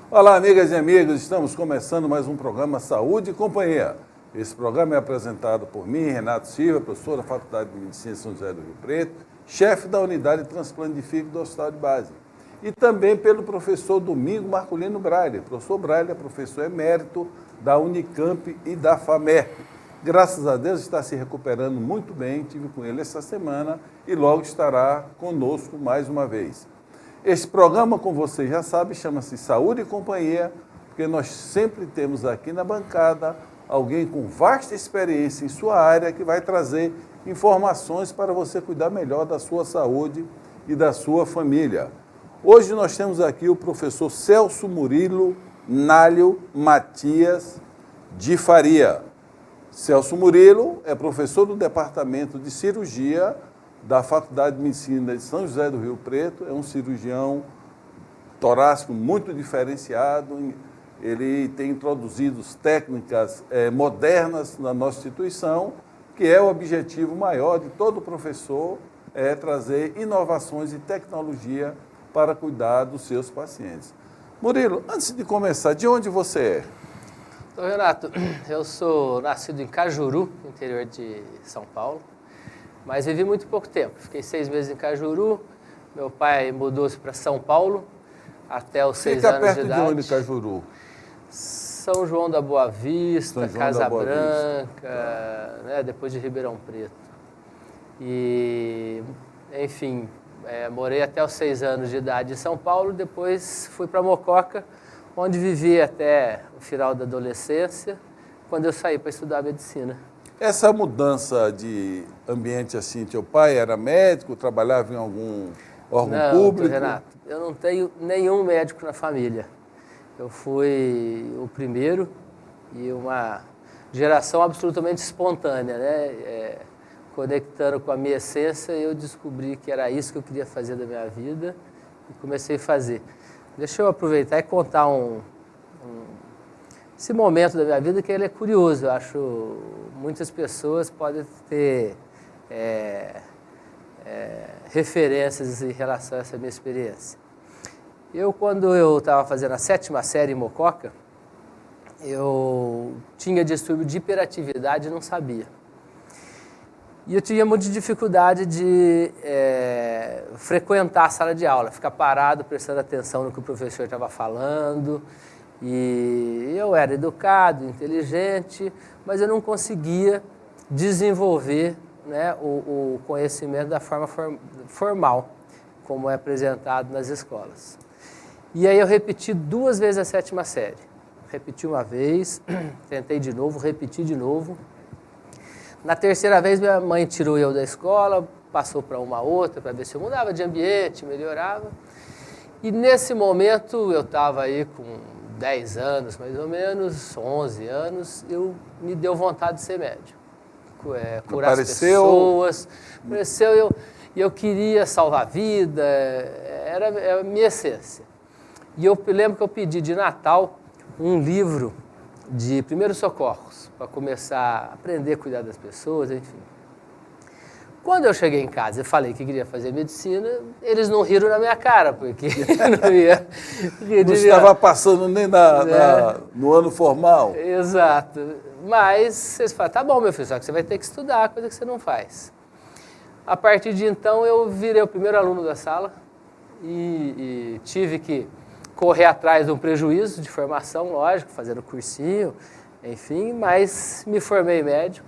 Olá, amigas e amigos, estamos começando mais um programa Saúde e Companhia. Esse programa é apresentado por mim, Renato Silva, professor da Faculdade de Medicina de São José do Rio Preto, chefe da Unidade de Transplante de Fígado do Hospital de Base. E também pelo professor Domingo Marculino Braille. O professor Braille é professor emérito da Unicamp e da FAMERP. Graças a Deus está se recuperando muito bem, estive com ele essa semana e logo estará conosco mais uma vez. Este programa, como vocês já sabem, chama-se Saúde e Companhia, porque nós sempre temos aqui na bancada alguém com vasta experiência em sua área que vai trazer informações para você cuidar melhor da sua saúde e da sua família. Hoje nós temos aqui o professor Celso Murilo Nálio Matias de Faria. Celso Murilo é professor do Departamento de Cirurgia da Faculdade de Medicina de São José do Rio Preto, é um cirurgião torácico muito diferenciado, ele tem introduzido técnicas modernas na nossa instituição, que é o objetivo maior de todo professor, é trazer inovações e tecnologia para cuidar dos seus pacientes. Murilo, antes de começar, de onde você é? Então, Renato, eu sou nascido em Cajuru, interior de São Paulo, mas vivi muito pouco tempo. Fiquei 6 meses em Cajuru, meu pai mudou-se para São Paulo até os 6 anos de idade. Fica perto de onde, Cajuru? São João da Boa Vista, Casa Boa Branca, Vista. Né, depois de Ribeirão Preto. E, enfim, morei até os 6 anos de idade em São Paulo, depois fui para Mococa, onde vivi até o final da adolescência, quando eu saí para estudar medicina. Essa mudança de ambiente assim, teu pai era médico, trabalhava em algum órgão público? Não, Renato, eu não tenho nenhum médico na família. Eu fui o primeiro e uma geração absolutamente espontânea, né? Conectando com a minha essência, eu descobri que era isso que eu queria fazer da minha vida e comecei a fazer. Deixa eu aproveitar e contar esse momento da minha vida que ele é curioso. Eu acho muitas pessoas podem ter referências em relação a essa minha experiência. Quando eu estava fazendo a 7ª série em Mococa, eu tinha distúrbio de hiperatividade e não sabia. E eu tinha muita dificuldade de frequentar a sala de aula, ficar parado, prestando atenção no que o professor estava falando. E eu era educado, inteligente, mas eu não conseguia desenvolver, né, o conhecimento da forma formal, como é apresentado nas escolas. E aí eu repeti 2 vezes a 7ª série. Repeti uma vez, tentei de novo, repeti de novo. Na 3ª vez, minha mãe tirou eu da escola, passou para uma outra, para ver se eu mudava de ambiente, melhorava. E nesse momento, eu estava aí com 10 anos, mais ou menos, 11 anos, me deu vontade de ser médico. Curar as pessoas. Apareceu, eu queria salvar a vida, era a minha essência. E eu lembro que eu pedi de Natal um livro de primeiros socorros, para começar a aprender a cuidar das pessoas, enfim. Quando eu cheguei em casa e falei que queria fazer medicina, eles não riram na minha cara, porque não ia... Não estava passando nem no ano formal. Exato. Mas eles falaram, tá bom, meu filho, só que você vai ter que estudar, coisa que você não faz. A partir de então, eu virei o primeiro aluno da sala e tive que correr atrás de um prejuízo de formação, lógico, fazendo cursinho, enfim, mas me formei médico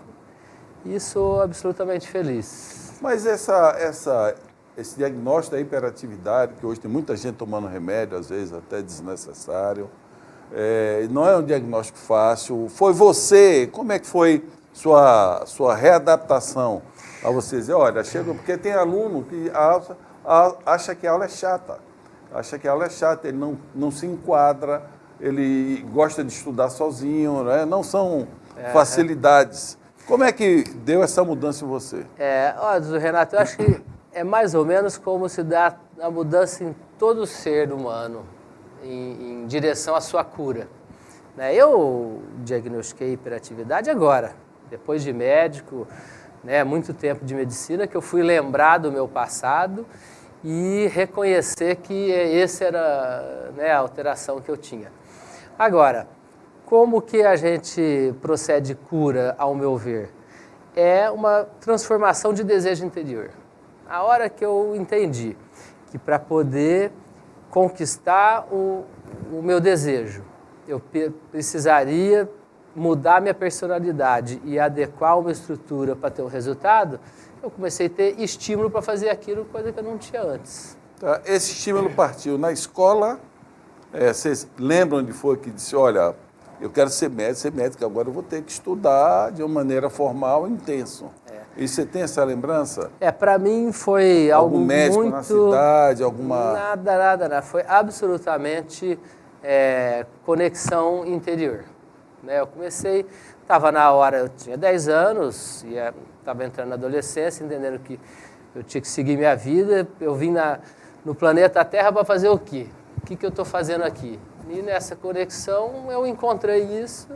e sou absolutamente feliz. Mas esse diagnóstico da hiperatividade, que hoje tem muita gente tomando remédio, às vezes até desnecessário, não é um diagnóstico fácil. Foi você, como é que foi sua readaptação a você dizer, olha, chega, porque tem aluno que acha que a aula é chata. Ele não se enquadra, ele gosta de estudar sozinho, né? Não são facilidades. Como é que deu essa mudança em você? Olha, Renato, eu acho que é mais ou menos como se dá a mudança em todo ser humano, em direção à sua cura. Né? Eu diagnostiquei hiperatividade agora, depois de médico, né, muito tempo de medicina, que eu fui lembrar do meu passado e reconhecer que essa era, né, a alteração que eu tinha. Agora, como que a gente procede cura, ao meu ver? É uma transformação de desejo interior. A hora que eu entendi que para poder conquistar o meu desejo, eu precisaria mudar minha personalidade e adequar uma estrutura para ter um resultado, eu comecei a ter estímulo para fazer aquilo, coisa que eu não tinha antes. Tá, esse estímulo partiu na escola. Vocês lembram onde foi que disse, olha, eu quero ser médico, agora eu vou ter que estudar de uma maneira formal e intenso. E você tem essa lembrança? Para mim foi algo algum médico muito... na cidade, alguma... Nada. Foi absolutamente conexão interior. Né? Eu comecei, estava na hora, eu tinha 10 anos, estava entrando na adolescência, entendendo que eu tinha que seguir minha vida. Eu vim no planeta Terra para fazer o quê? O que eu estou fazendo aqui? E nessa conexão eu encontrei isso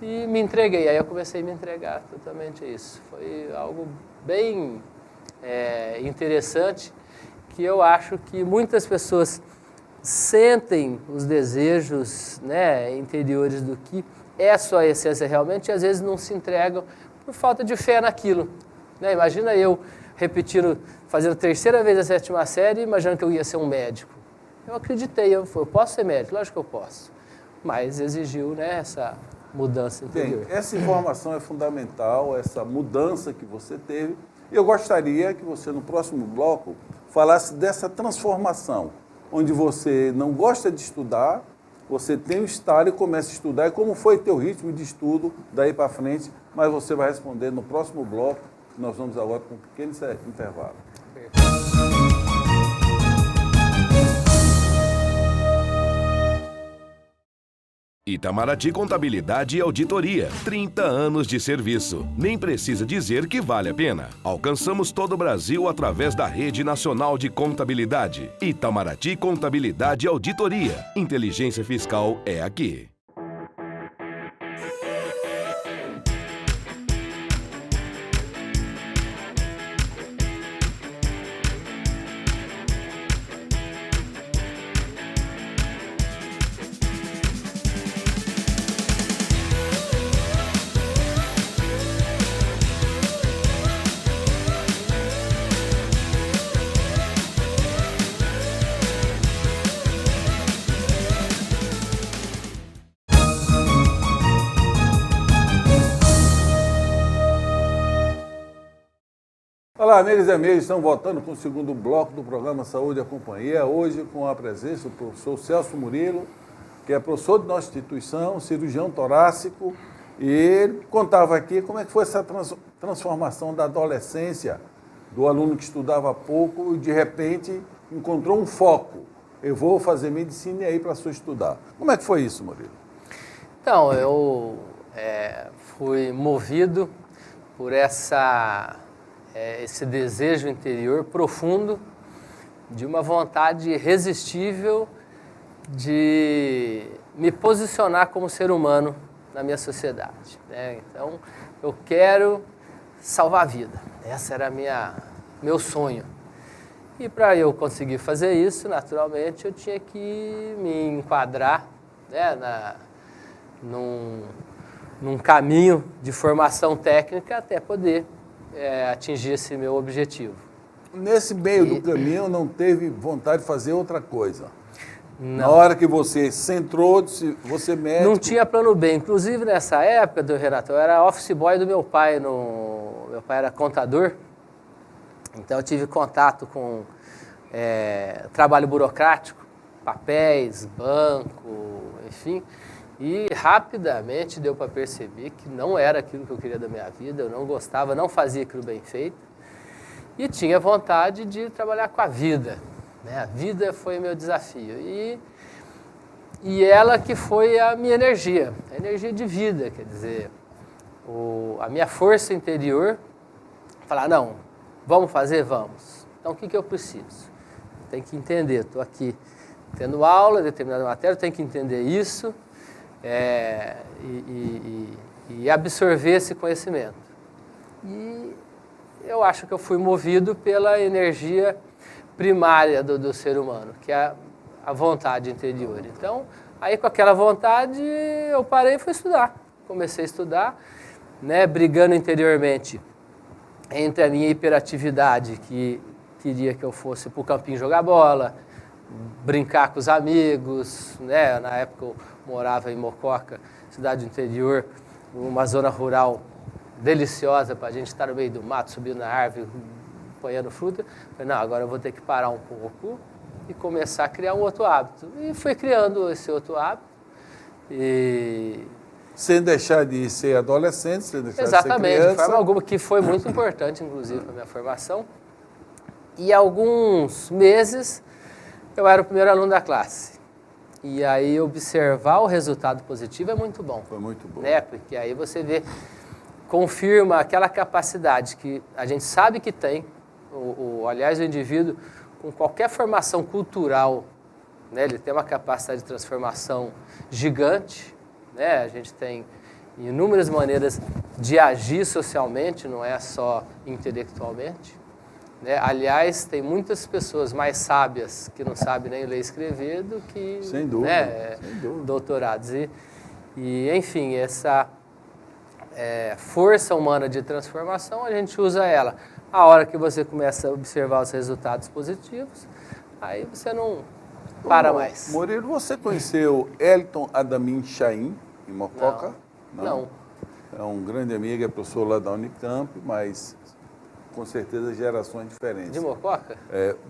e me entreguei. Aí eu comecei a me entregar totalmente a isso. Foi algo bem interessante, que eu acho que muitas pessoas sentem os desejos, né, interiores do que é a sua essência realmente, e às vezes não se entregam por falta de fé naquilo. Né? Imagina eu repetindo, fazendo a 3ª vez a 7ª série, imaginando que eu ia ser um médico. Eu acreditei, eu posso ser médico, lógico que eu posso, mas exigiu, né, essa mudança interior. Bem, essa informação é fundamental, essa mudança que você teve. Eu gostaria que você, no próximo bloco, falasse dessa transformação, onde você não gosta de estudar, você tem um estado e começa a estudar. E como foi teu ritmo de estudo daí para frente? Mas você vai responder no próximo bloco. Nós vamos agora com um pequeno intervalo. Itamaraty Contabilidade e Auditoria. 30 anos de serviço. Nem precisa dizer que vale a pena. Alcançamos todo o Brasil através da Rede Nacional de Contabilidade. Itamaraty Contabilidade e Auditoria. Inteligência fiscal é aqui. Olá, amigas e amigos, estamos voltando com o segundo bloco do programa Saúde e Companhia, hoje com a presença do professor Celso Murilo, que é professor de nossa instituição, cirurgião torácico, e ele contava aqui como é que foi essa transformação da adolescência, do aluno que estudava pouco e de repente encontrou um foco. Eu vou fazer medicina e aí passou a estudar. Como é que foi isso, Murilo? Então, eu fui movido por esse desejo interior profundo, de uma vontade irresistível de me posicionar como ser humano na minha sociedade. Né? Então, eu quero salvar a vida. Esse era meu sonho. E para eu conseguir fazer isso, naturalmente, eu tinha que me enquadrar, né, num caminho de formação técnica até poder atingir esse meu objetivo. Nesse meio do caminho, não teve vontade de fazer outra coisa? Não. Na hora que você centrou, você médico... Não tinha plano B. Inclusive, nessa época, Renato, eu era office boy do meu pai. Meu pai era contador. Então, eu tive contato com trabalho burocrático, papéis, banco, enfim. E rapidamente deu para perceber que não era aquilo que eu queria da minha vida, eu não gostava, não fazia aquilo bem feito. E tinha vontade de trabalhar com a vida. Né? A vida foi meu desafio. E ela que foi a minha energia, a energia de vida, quer dizer, a minha força interior, falar, não, vamos fazer? Vamos. Então, o que eu preciso? Tem que entender, estou aqui tendo aula, determinada matéria, tenho que entender isso, e absorver esse conhecimento. E eu acho que eu fui movido pela energia primária do ser humano, que é a vontade interior. Então, aí com aquela vontade, eu parei e fui estudar. Comecei a estudar, né, brigando interiormente entre a minha hiperatividade, que queria que eu fosse para o campinho jogar bola, brincar com os amigos, né? Na época eu morava em Mococa, cidade do interior, uma zona rural deliciosa para a gente estar no meio do mato, subindo na árvore, apanhando fruta. Falei, não, agora eu vou ter que parar um pouco e começar a criar um outro hábito. E fui criando esse outro hábito. Sem deixar de ser adolescente, sem deixar Exatamente, de ser criança. de forma alguma, que foi muito importante, inclusive, para a minha formação. E alguns meses eu era o primeiro aluno da classe. E aí observar o resultado positivo é muito bom. Foi muito bom. Né? Porque aí você vê, confirma aquela capacidade que a gente sabe que tem, aliás, o indivíduo com qualquer formação cultural, né, ele tem uma capacidade de transformação gigante, né? A gente tem inúmeras maneiras de agir socialmente, não é só intelectualmente. Né? Aliás, tem muitas pessoas mais sábias que não sabem nem ler e escrever do que sem dúvida, né, sem dúvida. doutorados. E, enfim, essa força humana de transformação, a gente usa ela. A hora que você começa a observar os resultados positivos, aí você não para mais. Murilo, você conheceu Elton Adamin Chaim, em Mococa? Não. É um grande amigo, é professor lá da Unicamp, mas com certeza gerações diferentes. De Mococa?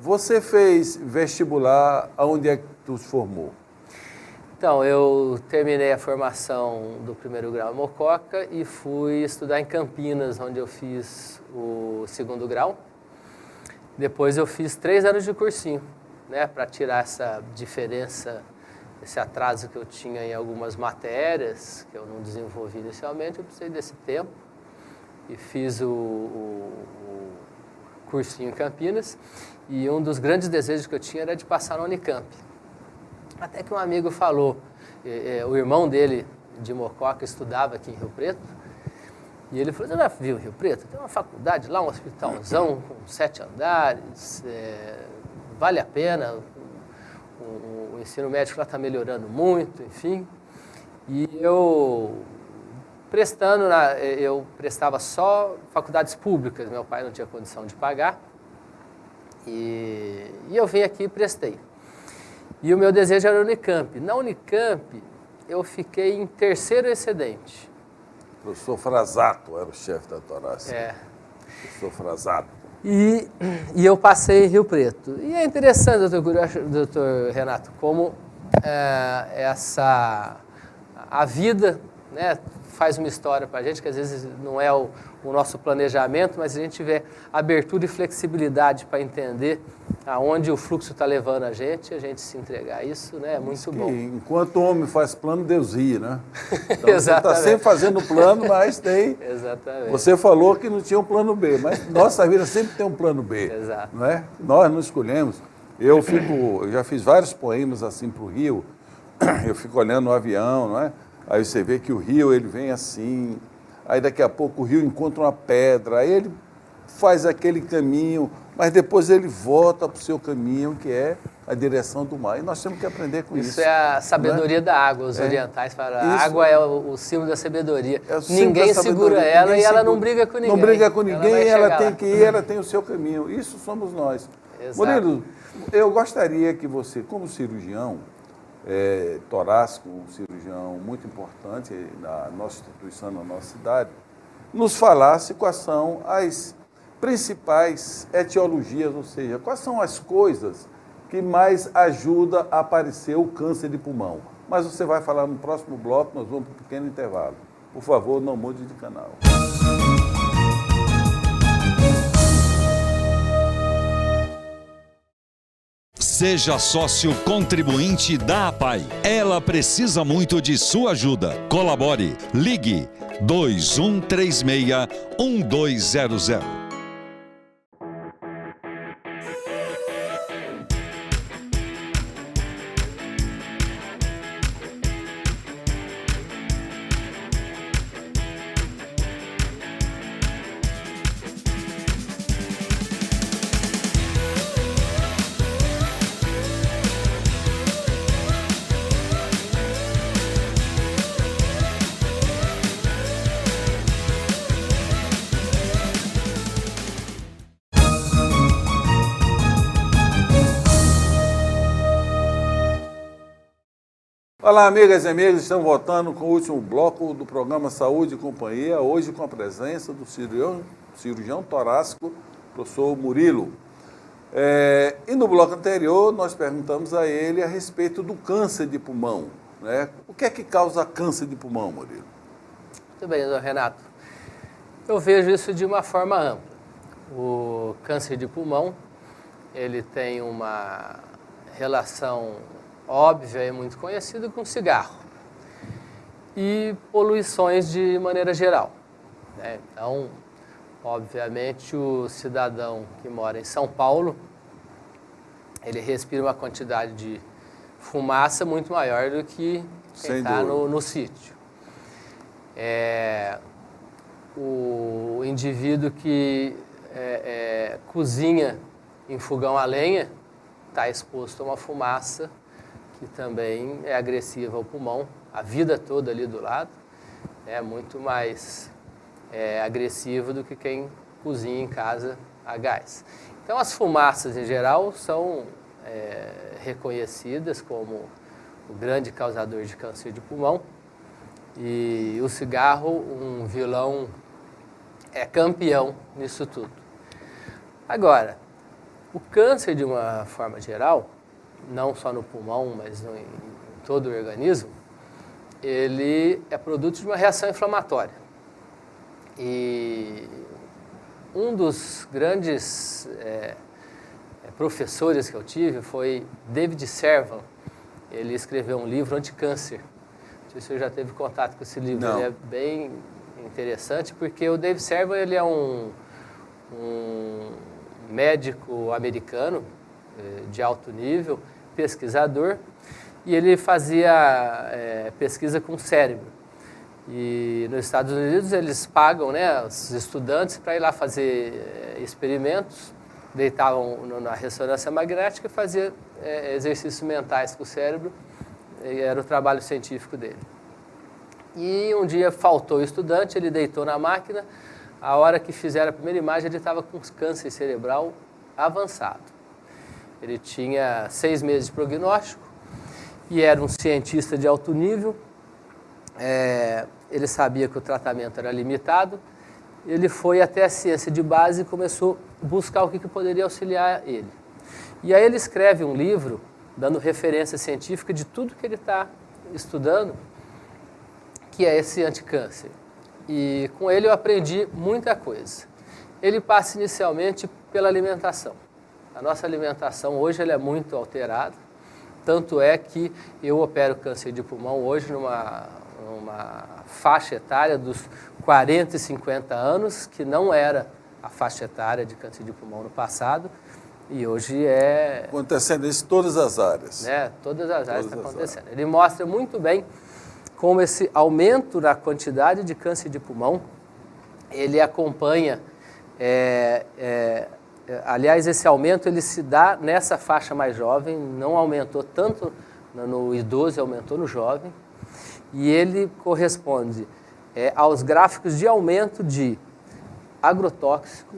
Você fez vestibular, aonde é que tu se formou? Então, eu terminei a formação do primeiro grau em Mococa e fui estudar em Campinas, onde eu fiz o segundo grau. Depois eu fiz 3 anos de cursinho, né, para tirar essa diferença, esse atraso que eu tinha em algumas matérias, que eu não desenvolvi inicialmente, eu precisei desse tempo. E fiz o cursinho em Campinas, e um dos grandes desejos que eu tinha era de passar na Unicamp. Até que um amigo falou, o irmão dele, de Mococa, estudava aqui em Rio Preto, e ele falou, você já viu Rio Preto? Tem uma faculdade lá, um hospitalzão com 7 andares, vale a pena, o ensino médico lá está melhorando muito, enfim. E eu prestava só faculdades públicas, meu pai não tinha condição de pagar, e eu vim aqui e prestei. E o meu desejo era a Unicamp. Na Unicamp, eu fiquei em 3º excedente. O professor Frasato era o chefe da Torácica. Professor Frasato. E eu passei em Rio Preto. E é interessante, doutor Renato, como a vida, né, faz uma história para a gente, que às vezes não é o nosso planejamento, mas a gente tiver abertura e flexibilidade para entender aonde o fluxo está levando a gente se entregar a isso, né, é muito bom. Enquanto o homem faz plano, Deus ria, né? Então você está sempre fazendo plano, mas tem... Exatamente. Você falou que não tinha um plano B, mas nossa vida sempre tem um plano B. Exato. Não é? Nós não escolhemos. Eu já fiz vários poemas assim para o Rio, eu fico olhando no avião, não é? Aí você vê que o rio, ele vem assim, aí daqui a pouco o rio encontra uma pedra, aí ele faz aquele caminho, mas depois ele volta para o seu caminho, que é a direção do mar. E nós temos que aprender com isso. Isso é a sabedoria da água. Os orientais falam, a água é o símbolo da sabedoria. Ninguém segura ela e ela não briga com ninguém. Não briga com ninguém, ela tem que ir, ela tem o seu caminho. Isso somos nós. Exato. Murilo, eu gostaria que você, como cirurgião, torácico, um cirurgião muito importante na nossa instituição, na nossa cidade, nos falasse quais são as principais etiologias, ou seja, quais são as coisas que mais ajudam a aparecer o câncer de pulmão. Mas você vai falar no próximo bloco, nós vamos para um pequeno intervalo. Por favor, não mude de canal. Seja sócio contribuinte da APAI. Ela precisa muito de sua ajuda. Colabore. Ligue 2136-1200. Olá, amigas e amigos, estamos voltando com o último bloco do programa Saúde e Companhia, hoje com a presença do cirurgião torácico, professor Murilo. E no bloco anterior, nós perguntamos a ele a respeito do câncer de pulmão, né? O que é que causa câncer de pulmão, Murilo? Muito bem, doutor Renato. Eu vejo isso de uma forma ampla. O câncer de pulmão, ele tem uma relação óbvia e muito conhecida com cigarro e poluições de maneira geral, né? Então, obviamente, o cidadão que mora em São Paulo, ele respira uma quantidade de fumaça muito maior do que quem está no sítio. O indivíduo que cozinha em fogão a lenha está exposto a uma fumaça que também é agressiva ao pulmão, a vida toda ali do lado, é muito mais agressiva do que quem cozinha em casa a gás. Então, as fumaças, em geral, são reconhecidas como o grande causador de câncer de pulmão, e o cigarro, um vilão campeão nisso tudo. Agora, o câncer, de uma forma geral, não só no pulmão, mas em todo o organismo, ele é produto de uma reação inflamatória. E um dos grandes professores que eu tive foi David Servan. Ele escreveu um livro anti-câncer. Não sei se você já teve contato com esse livro. Não. Ele é bem interessante, porque o David Servan, ele é um médico americano de alto nível, pesquisador, e ele fazia pesquisa com o cérebro. E nos Estados Unidos eles pagam, né, os estudantes para ir lá fazer experimentos, deitavam na ressonância magnética e faziam exercícios mentais com o cérebro, e era o trabalho científico dele. E um dia faltou o estudante, ele deitou na máquina, a hora que fizeram a primeira imagem ele estava com câncer cerebral avançado. Ele tinha 6 meses de prognóstico e era um cientista de alto nível. Ele sabia que o tratamento era limitado. Ele foi até a ciência de base e começou a buscar o que poderia auxiliar ele. E aí ele escreve um livro dando referência científica de tudo que ele está estudando, que é esse anticâncer. E com ele eu aprendi muita coisa. Ele passa inicialmente pela alimentação. A nossa alimentação hoje ela é muito alterada, tanto é que eu opero câncer de pulmão hoje numa faixa etária dos 40 e 50 anos, que não era a faixa etária de câncer de pulmão no passado, e hoje é... Acontecendo isso em todas as áreas. Né, todas as áreas está acontecendo. Ele mostra muito bem como esse aumento na quantidade de câncer de pulmão, ele acompanha... aliás, esse aumento ele se dá nessa faixa mais jovem, não aumentou tanto no idoso, aumentou no jovem, e ele corresponde aos gráficos de aumento de agrotóxico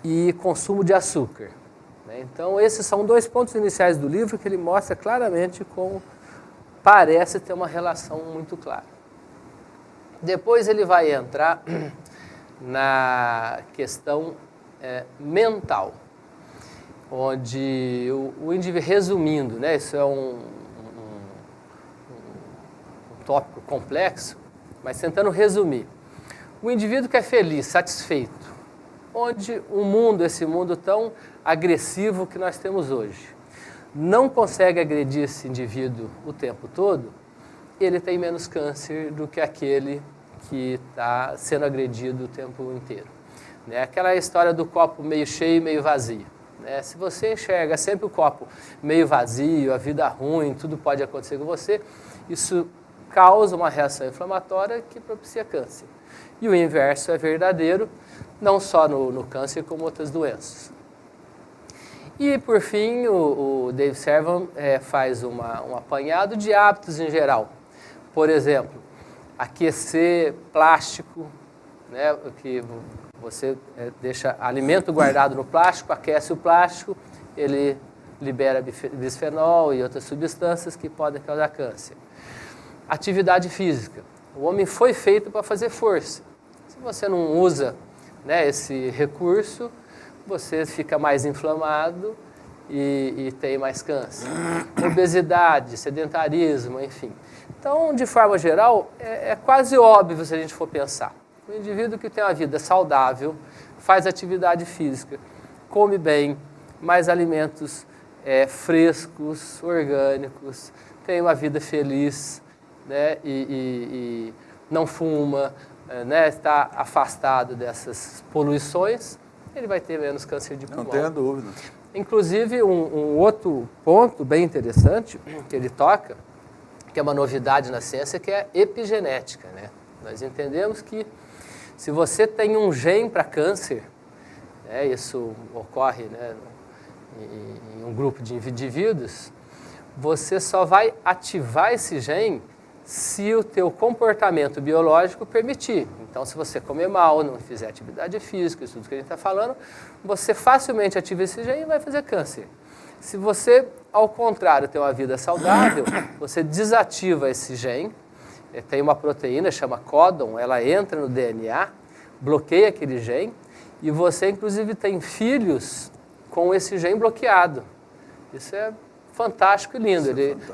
e consumo de açúcar, né? Então, esses são 2 pontos iniciais do livro que ele mostra claramente como parece ter uma relação muito clara. Depois ele vai entrar na questão mental, onde o indivíduo, resumindo, né, isso é um tópico complexo, mas tentando resumir, o indivíduo que é feliz, satisfeito, onde esse mundo tão agressivo que nós temos hoje, não consegue agredir esse indivíduo o tempo todo, ele tem menos câncer do que aquele que está sendo agredido o tempo inteiro. Né? Aquela história do copo meio cheio e meio vazio. Né? Se você enxerga sempre o copo meio vazio, a vida ruim, tudo pode acontecer com você, isso causa uma reação inflamatória que propicia câncer. E o inverso é verdadeiro, não só no câncer, como outras doenças. E, por fim, o Dave Servan faz um apanhado de hábitos em geral. Por exemplo, aquecer plástico, né, que você deixa alimento guardado no plástico, aquece o plástico, ele libera bisfenol e outras substâncias que podem causar câncer. Atividade física. O homem foi feito para fazer força. Se você não usa, né, esse recurso, você fica mais inflamado e tem mais câncer. Obesidade, sedentarismo, enfim. Então, de forma geral, é quase óbvio se a gente for pensar. O indivíduo que tem uma vida saudável, faz atividade física, come bem, mais alimentos frescos, orgânicos, tem uma vida feliz, né, e não fuma, né, está afastado dessas poluições, ele vai ter menos câncer de pulmão. Não tenha dúvida. Inclusive, um outro ponto bem interessante que ele toca, que é uma novidade na ciência, que é a epigenética, né? Nós entendemos que se você tem um gene para câncer, né, isso ocorre, né, em um grupo de indivíduos, você só vai ativar esse gene se o teu comportamento biológico permitir. Então, se você comer mal, não fizer atividade física, isso tudo que a gente está falando, você facilmente ativa esse gene e vai fazer câncer. Se você, ao contrário, tem uma vida saudável, você desativa esse gene, tem uma proteína, chama códon, ela entra no DNA, bloqueia aquele gene, e você, inclusive, tem filhos com esse gene bloqueado. Isso é fantástico e lindo.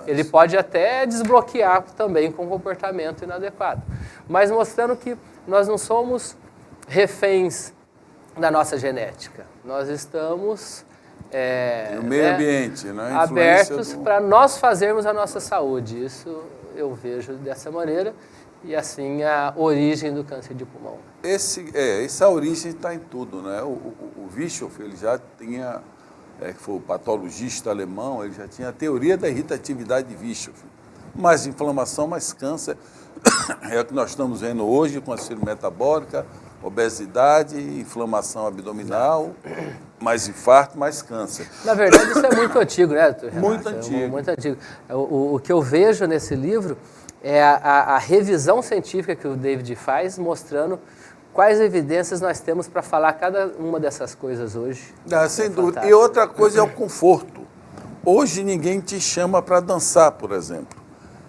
Ele pode até desbloquear também com comportamento inadequado. Mas mostrando que nós não somos reféns da nossa genética. Nós estamos o meio ambiente, né? Abertos para nós fazermos a nossa saúde. Isso eu vejo dessa maneira. E assim a origem do câncer de pulmão. Essa origem está em tudo, né? O Bischoff, ele já tinha, que foi o patologista alemão, ele já tinha a teoria da irritatividade de Bischoff. Mais inflamação, mais câncer. É o que nós estamos vendo hoje com a síndrome metabólica, obesidade, inflamação abdominal, mais infarto, mais câncer. Na verdade, isso é muito antigo, né, doutor Renato? Muito antigo. Muito antigo. O que eu vejo nesse livro é a revisão científica que o David faz, mostrando quais evidências nós temos para falar cada uma dessas coisas hoje. Sem dúvida. E outra coisa é o conforto. Hoje ninguém te chama para dançar, por exemplo.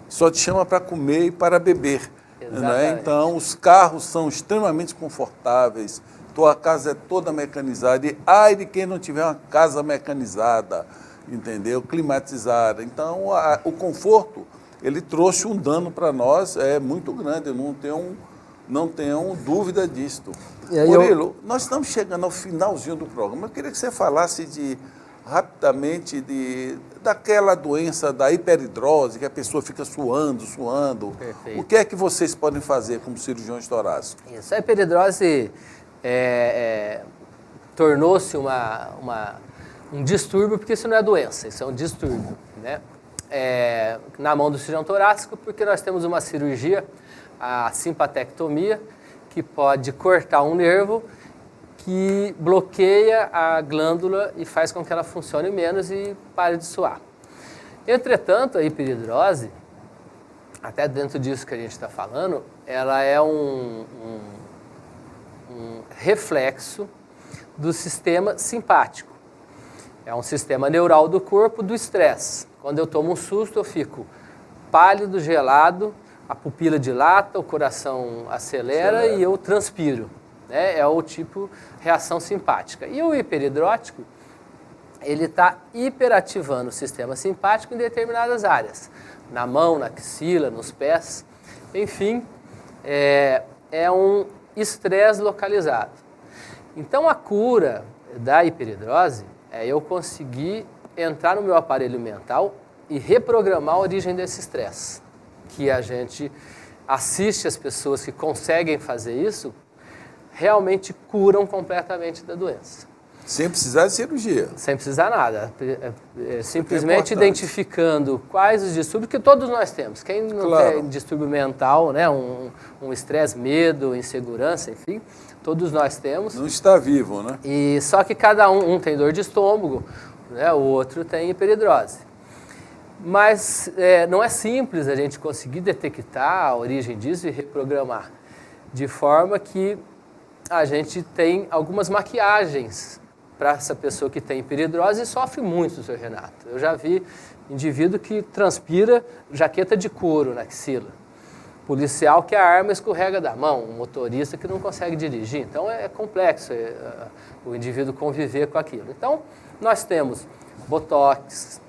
Só te chama para comer e para beber. Né? Então, os carros são extremamente confortáveis. Tua casa é toda mecanizada. E ai de quem não tiver uma casa mecanizada, entendeu? Climatizada. Então, o conforto, ele trouxe um dano para nós muito grande. Eu não tenho dúvida disto. Murilo, nós estamos chegando ao finalzinho do programa. Eu queria que você falasse rapidamente daquela doença da hiperidrose, que a pessoa fica suando. Perfeito. O que é que vocês podem fazer como cirurgiões torácicos? Isso, a hiperidrose tornou-se um distúrbio, porque isso não é doença, isso é um distúrbio, né? Na mão do cirurgião torácico, porque nós temos uma cirurgia, a simpatectomia, que pode cortar um nervo que bloqueia a glândula e faz com que ela funcione menos e pare de suar. Entretanto, a hiperidrose, até dentro disso que a gente está falando, ela é um reflexo do sistema simpático. É um sistema neural do corpo do estresse. Quando eu tomo um susto, eu fico pálido, gelado, a pupila dilata, o coração acelera e eu transpiro. Né? É o tipo reação simpática. E o hiperidrótico, ele está hiperativando o sistema simpático em determinadas áreas. Na mão, na axila, nos pés. Enfim, é um estresse localizado. Então, a cura da hiperidrose é eu conseguir entrar no meu aparelho mental e reprogramar a origem desse estresse. Que a gente assiste as pessoas que conseguem fazer isso, realmente curam completamente da doença. Sem precisar de cirurgia. Sem precisar nada. Simplesmente identificando quais os distúrbios que todos nós temos. Quem não tem distúrbio mental, né, um estresse, medo, insegurança, enfim, todos nós temos. Não está vivo, né? E só que cada um tem dor de estômago, né, o outro tem hiperidrose. Mas não é simples a gente conseguir detectar a origem disso e reprogramar. De forma que a gente tem algumas maquiagens para essa pessoa que tem hiperidrose e sofre muito, Sr. Renato. Eu já vi indivíduo que transpira jaqueta de couro na axila. Policial que a arma escorrega da mão, um motorista que não consegue dirigir. Então é complexo o indivíduo conviver com aquilo. Então nós temos botox,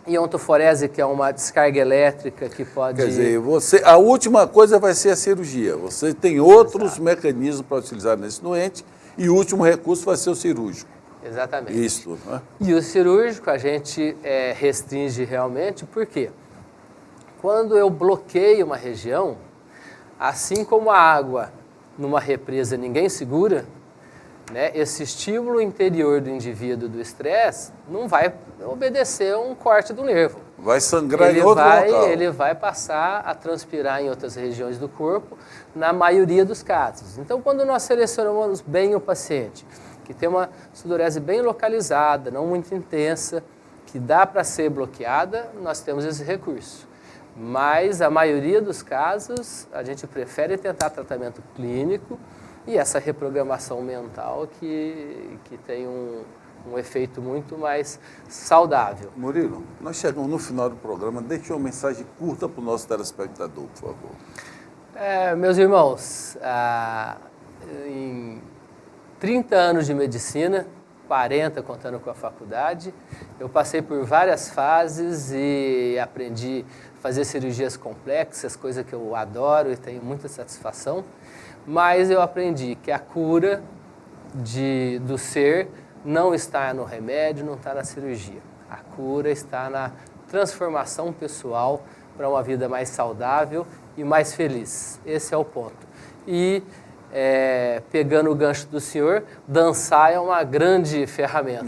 iontoforese, que é uma descarga elétrica que pode... Quer dizer, a última coisa vai ser a cirurgia. Você tem outros mecanismos para utilizar nesse doente e o último recurso vai ser o cirúrgico. Exatamente. Isso, né? E o cirúrgico a gente restringe realmente, por quê? Quando eu bloqueio uma região, assim como a água numa represa ninguém segura, né, esse estímulo interior do indivíduo do estresse não vai obedecer a um corte do nervo. Vai sangrar em outro local. Ele vai passar a transpirar em outras regiões do corpo, na maioria dos casos. Então, quando nós selecionamos bem o paciente, que tem uma sudorese bem localizada, não muito intensa, que dá para ser bloqueada, nós temos esse recurso. Mas a maioria dos casos, a gente prefere tentar tratamento clínico e essa reprogramação mental que tem um efeito muito mais saudável. Murilo, nós chegamos no final do programa. Deixe uma mensagem curta para o nosso telespectador, por favor. Meus irmãos, em 30 anos de medicina, 40 contando com a faculdade, eu passei por várias fases e aprendi a fazer cirurgias complexas, coisa que eu adoro e tenho muita satisfação, mas eu aprendi que a cura do ser não está no remédio, não está na cirurgia. A cura está na transformação pessoal para uma vida mais saudável e mais feliz. Esse é o ponto. E pegando o gancho do senhor, dançar é uma grande ferramenta.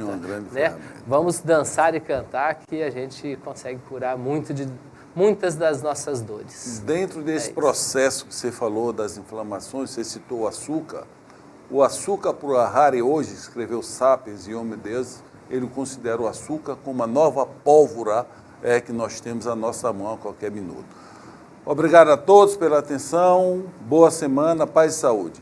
Vamos dançar e cantar que a gente consegue curar muitas das nossas dores. Dentro desse processo que você falou das inflamações, você citou o açúcar. O açúcar, por Harari hoje, escreveu Sapiens e Homo Deus, ele considera o açúcar como uma nova pólvora que nós temos à nossa mão a qualquer minuto. Obrigado a todos pela atenção, boa semana, paz e saúde.